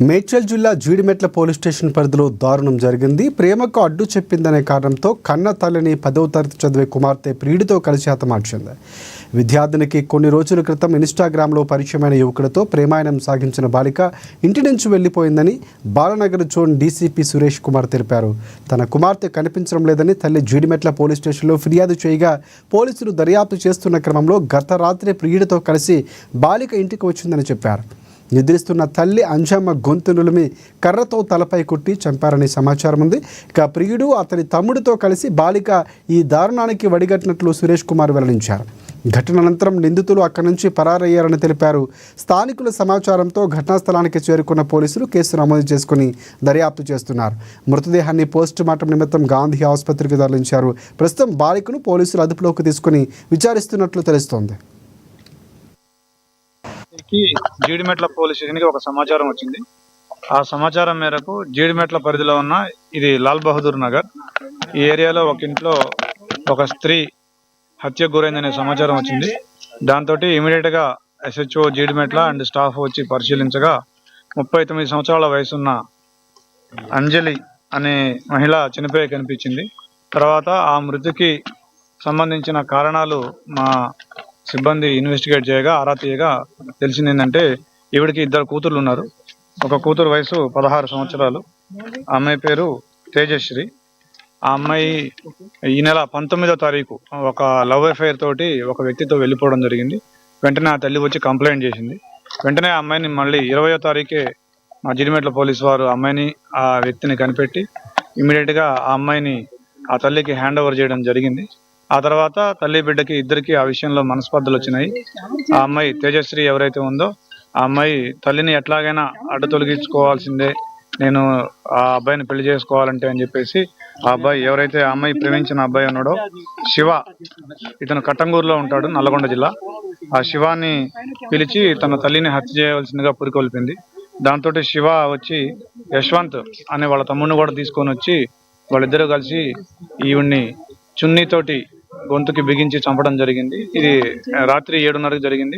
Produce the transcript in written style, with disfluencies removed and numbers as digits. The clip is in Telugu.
మేడ్చల్ జిల్లా జీడిమెట్ల పోలీస్ స్టేషన్ పరిధిలో దారుణం జరిగింది. ప్రేమకు అడ్డు చెప్పిందనే కారణంతో కన్న తల్లిని 10వ తరగతి చదివే కుమార్తె ప్రియుడితో కలిసి హతమార్చింది. విద్యార్థినికి కొన్ని రోజుల క్రితం ఇన్స్టాగ్రామ్లో పరిచయమైన యువకుడితో ప్రేమాయణం సాగించిన బాలిక ఇంటి నుంచి వెళ్లిపోయిందని బాలనగర్ జోన్ డీసీపీ సురేష్ కుమార్ తెలిపారు. తన కుమార్తె కనిపించడం లేదని తల్లి జీడిమెట్ల పోలీస్ స్టేషన్లో ఫిర్యాదు చేయగా పోలీసులు దర్యాప్తు చేస్తున్న క్రమంలో గత రాత్రి ప్రియుడితో కలిసి బాలిక ఇంటికి వచ్చిందని చెప్పారు. నిద్రిస్తున్న తల్లి అంజమ్మ గొంతు నులిమి కర్రతో తలపై కొట్టి చంపారని సమాచారం ఉంది. ఇక ప్రియుడు అతని తమ్ముడితో కలిసి బాలిక ఈ దారుణానికి వడిగట్టినట్లు సురేష్ కుమార్ వెల్లడించారు. ఘటన అనంతరం నిందితులు అక్కడి నుంచి పరారయ్యారని తెలిపారు. స్థానికుల సమాచారంతో ఘటనా స్థలానికి చేరుకున్న పోలీసులు కేసు నమోదు చేసుకుని దర్యాప్తు చేస్తున్నారు. మృతదేహాన్ని పోస్ట్ మార్టం నిమిత్తం గాంధీ ఆసుపత్రికి తరలించారు. ప్రస్తుతం బాలికను పోలీసులు అదుపులోకి తీసుకుని విచారిస్తున్నట్లు తెలుస్తోంది. జీడిమెట్ల పోలీస్ స్టేషన్కి ఒక సమాచారం వచ్చింది. ఆ సమాచారం మేరకు జీడిమెట్ల పరిధిలో ఉన్న ఇది లాల్ బహదూర్ నగర్ ఈ ఏరియాలో ఒక ఇంట్లో ఒక స్త్రీ హత్యకు గురైందనే సమాచారం వచ్చింది. దాంతో ఇమీడియట్గా SHO జీడిమెట్ల అండ్ స్టాఫ్ వచ్చి పరిశీలించగా 39 సంవత్సరాల వయసున్న అంజలి అనే మహిళ చనిపోయి కనిపించింది. తర్వాత ఆ మృతికి సంబంధించిన కారణాలు మా సిబ్బంది ఇన్వెస్టిగేట్ చేయగా ఆరా తీయగా తెలిసింది ఏంటంటే ఈవిడికి 2 కూతుర్లు ఉన్నారు. ఒక కూతురు వయసు 16 సంవత్సరాలు. ఆ అమ్మాయి పేరు తేజశ్రీ. ఆ అమ్మాయి ఈ నెల 19వ తారీఖు ఒక లవ్ అఫైర్ తోటి ఒక వ్యక్తితో వెళ్ళిపోవడం జరిగింది. వెంటనే ఆ తల్లి వచ్చి కంప్లైంట్ చేసింది. వెంటనే ఆ అమ్మాయిని మళ్ళీ 20వ తారీఖే మా జీడిమెట్ల పోలీసు వారు అమ్మాయిని ఆ వ్యక్తిని కనిపెట్టి ఇమీడియట్గా ఆ అమ్మాయిని ఆ తల్లికి హ్యాండ్ ఓవర్ చేయడం జరిగింది. ఆ తర్వాత తల్లి బిడ్డకి ఇద్దరికి ఆ విషయంలో మనస్పర్ధలు వచ్చినాయి. ఆ అమ్మాయి తేజశ్రీ ఎవరైతే ఉందో ఆ అమ్మాయి తల్లిని ఎట్లాగైనా అడ్డు తొలగించుకోవాల్సిందే, నేను ఆ అబ్బాయిని పెళ్లి చేసుకోవాలంటే అని చెప్పేసి ఆ అబ్బాయి ఎవరైతే ఆ అమ్మాయి ప్రేమించిన అబ్బాయి ఉన్నాడో శివ, ఇతను కట్టంగూరులో ఉంటాడు, నల్గొండ జిల్లా. ఆ శివాని పిలిచి తన తల్లిని హత్య చేయవలసిందిగా పురికొల్పింది. దాంతో శివ వచ్చి యశ్వంత్ అనే వాళ్ళ తమ్ముడిని కూడా తీసుకొని వచ్చి వాళ్ళిద్దరూ కలిసి ఈవిడ్ని చున్నీతోటి గొంతుకి బిగించి చంపడం జరిగింది. ఇది రాత్రి 7:30కి జరిగింది.